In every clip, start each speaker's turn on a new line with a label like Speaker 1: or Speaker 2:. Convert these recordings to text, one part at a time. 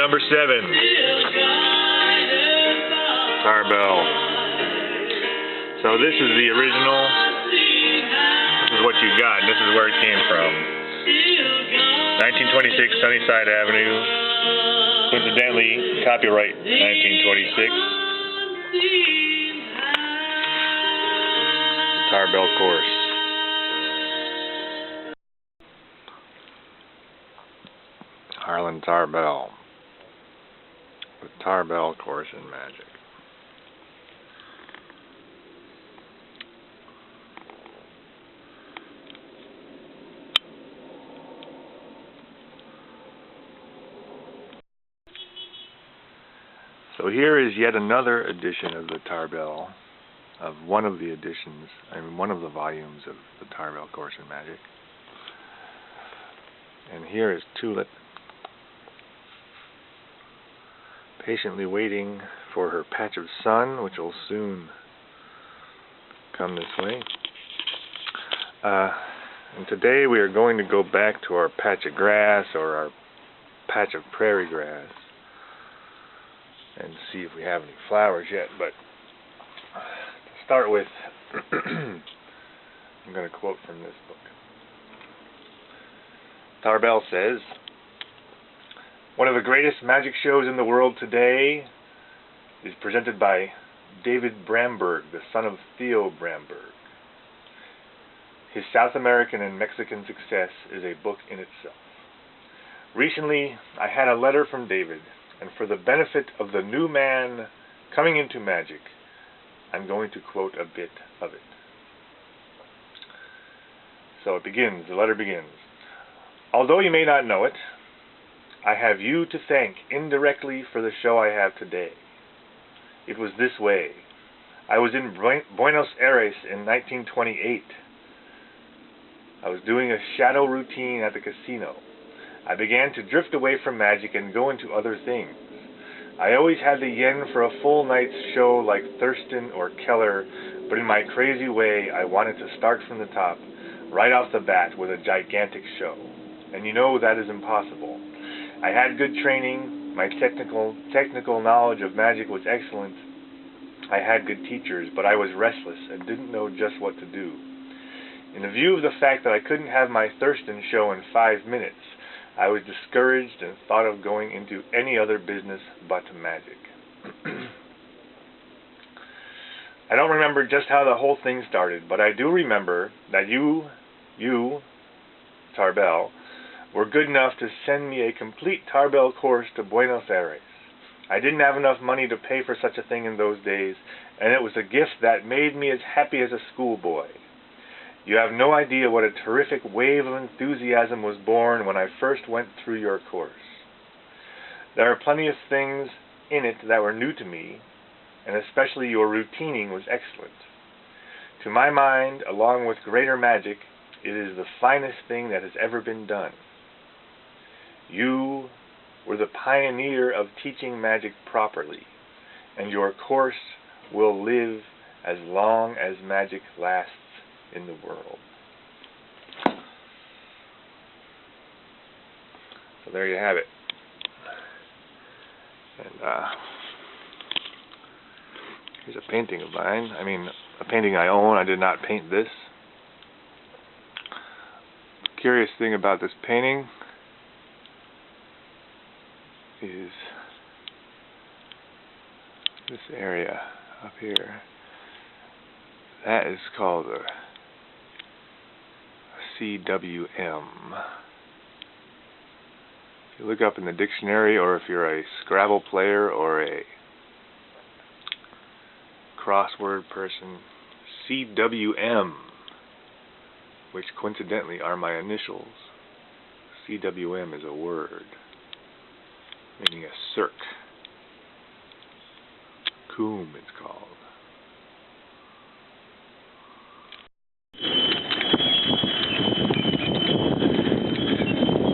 Speaker 1: number 7. Tarbell. So this is the original. This is what you got. This is where it came from. 1926 Sunnyside Avenue. Coincidentally, copyright 1926. Tarbell course. Harlan Tarbell. The Tarbell course in magic. So here is yet another edition of the Tarbell, of one of the editions, one of the volumes of the Tarbell course in magic. And here is Tulip, patiently waiting for her patch of sun, which will soon come this way. And today we are going to go back to our patch of grass, or our patch of prairie grass, and see if we have any flowers yet. But to start with, I'm going to quote from this book. Tarbell says, "One of the greatest magic shows in the world today is presented by David Bramberg, the son of Theo Bramberg. His South American and Mexican success is a book in itself. Recently, I had a letter from David, and for the benefit of the new man coming into magic, I'm going to quote a bit of it." So it begins, the letter begins. "Although you may not know it, I have you to thank indirectly for the show I have today. It was this way. I was in Buenos Aires in 1928. I was doing a shadow routine at the casino. I began to drift away from magic and go into other things. I always had the yen for a full night's show like Thurston or Keller, but in my crazy way I wanted to start from the top, right off the bat with a gigantic show. And you know that is impossible. I had good training, my technical knowledge of magic was excellent, I had good teachers, but I was restless and didn't know just what to do. In the view of the fact that I couldn't have my Thurston show in 5 minutes, I was discouraged and thought of going into any other business but magic. I don't remember just how the whole thing started, but I do remember that you, Tarbell, were good enough to send me a complete Tarbell course to Buenos Aires. I didn't have enough money to pay for such a thing in those days, and it was a gift that made me as happy as a schoolboy. You have no idea what a terrific wave of enthusiasm was born when I first went through your course. There are plenty of things in it that were new to me, and especially your routining was excellent. To my mind, along with greater magic, it is the finest thing that has ever been done. You were the pioneer of teaching magic properly, and your course will live as long as magic lasts in the world." So there you have it. And here's a painting of mine. I mean, a painting I own. I did not paint this. The curious thing about this painting is this area up here. That is called a CWM. If you look up in the dictionary, or if you're a Scrabble player or a crossword person, CWM, which coincidentally are my initials. CWM is a word meaning a cirque. Coom it's called.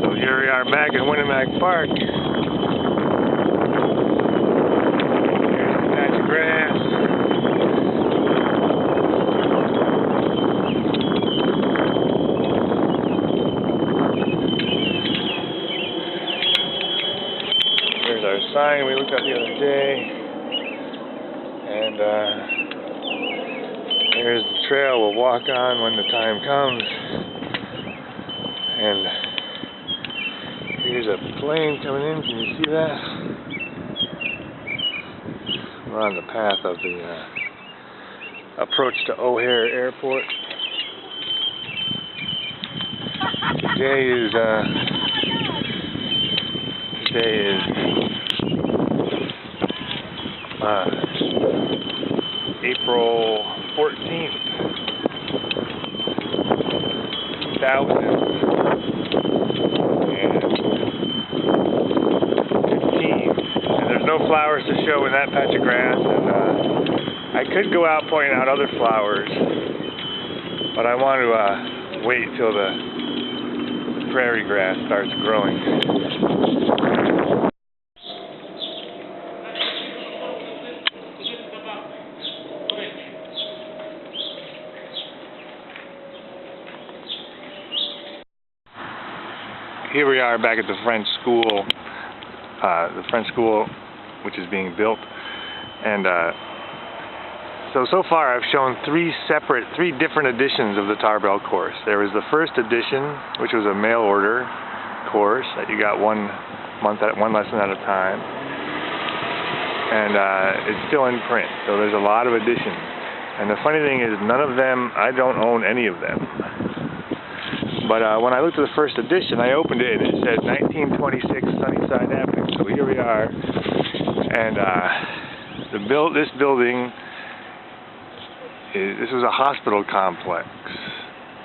Speaker 1: So here we are back in Winnemac Park. Here's a patch of grass. There's sign we looked at the other day, and there's the trail we'll walk on when the time comes. And here's a plane coming in. Can you see that? We're on the path of the approach to O'Hare Airport. Today is April 14th, 2015, and there's no flowers to show in that patch of grass, and I could go out pointing out other flowers, but I want to wait till the prairie grass starts growing. Here we are back at the French school, which is being built, and so far I've shown three different editions of the Tarbell course. There was the first edition, which was a mail order course that you got one lesson at a time, and it's still in print, so there's a lot of editions. And the funny thing is, none of them, I don't own any of them. But when I looked at the first edition, I opened it and it said 1926 Sunnyside Avenue. So here we are, and this building, this was a hospital complex.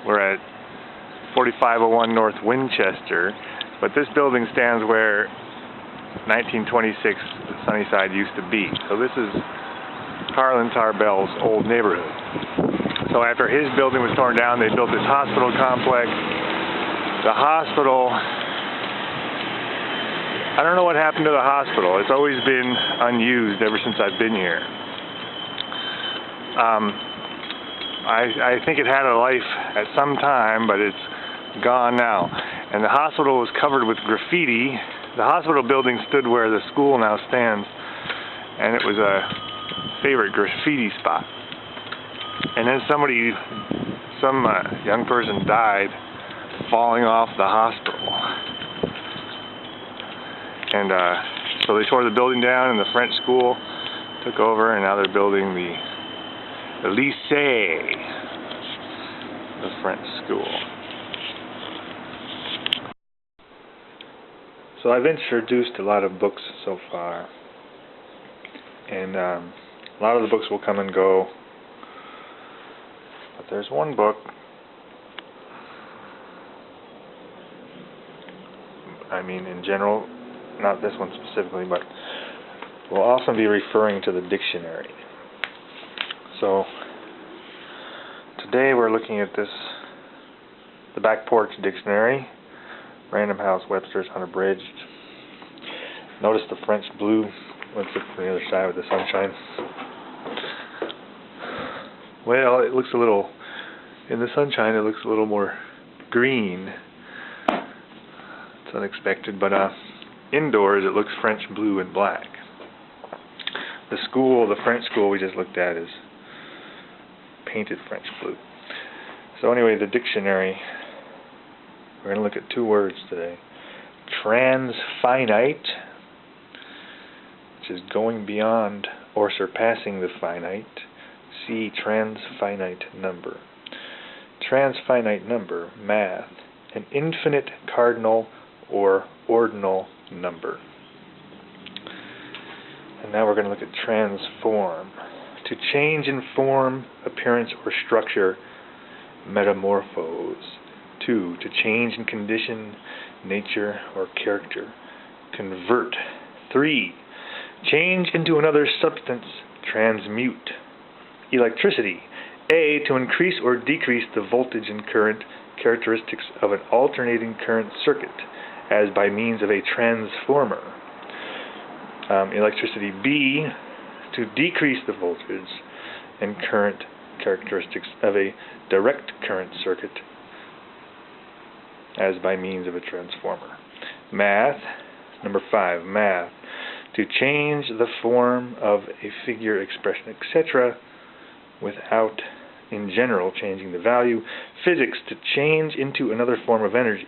Speaker 1: We're at 4501 North Winchester, but this building stands where 1926 Sunnyside used to be. So this is Harlan Tarbell's old neighborhood. So after his building was torn down, they built this hospital complex. The hospital, I don't know what happened to the hospital. It's always been unused ever since I've been here. I think it had a life at some time, but it's gone now. And the hospital was covered with graffiti. The hospital building stood where the school now stands, and it was a favorite graffiti spot. And then some young person died falling off the hospital. And so they tore the building down, and the French school took over, and now they're building the lycée, the French school. So I've introduced a lot of books so far, and a lot of the books will come and go. But there's one book, I mean in general, not this one specifically, but we'll often be referring to the dictionary. So today we're looking at the Back Porch Dictionary, Random House Webster's Unabridged. Notice the French blue. Let's look from the other side with the sunshine. Well, it looks a little, in the sunshine, it looks a little more green. It's unexpected, but indoors it looks French blue and black. The French school we just looked at is painted French blue. So anyway, the dictionary, we're going to look at two words today. Transfinite, which is going beyond or surpassing the finite. See transfinite number. Transfinite number, math, an infinite cardinal or ordinal number. And now we're going to look at transform. To change in form, appearance, or structure, metamorphose. 2. To change in condition, nature, or character, convert. 3. Change into another substance, transmute. Electricity. A. To increase or decrease the voltage and current characteristics of an alternating current circuit, as by means of a transformer. Electricity. B. To decrease the voltage and current characteristics of a direct current circuit, as by means of a transformer. Math. Number 5. Math. to change the form of a figure, expression, etc., without, in general, changing the value. Physics, to change into another form of energy.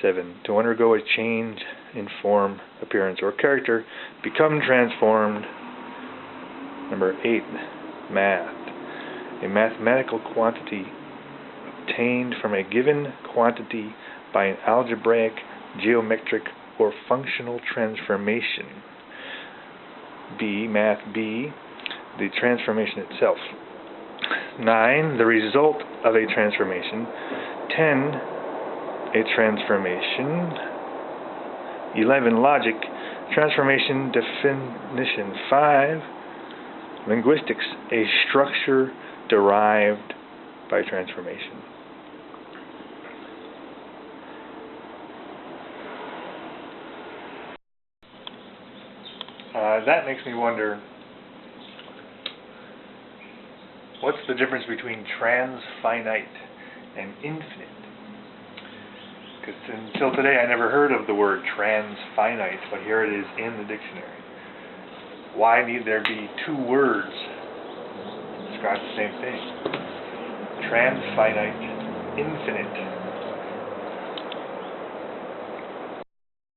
Speaker 1: 7. To undergo a change in form, appearance, or character, become transformed. Number 8. Math. A mathematical quantity obtained from a given quantity by an algebraic, geometric, or functional transformation. B. Math B. The transformation itself. 9. The result of a transformation. 10. A transformation. 11. Logic. Transformation definition. 5. Linguistics. A structure derived by transformation. That makes me wonder, what's the difference between transfinite and infinite? Because until today I never heard of the word transfinite, but here it is in the dictionary. Why need there be two words to describe the same thing? Transfinite, infinite.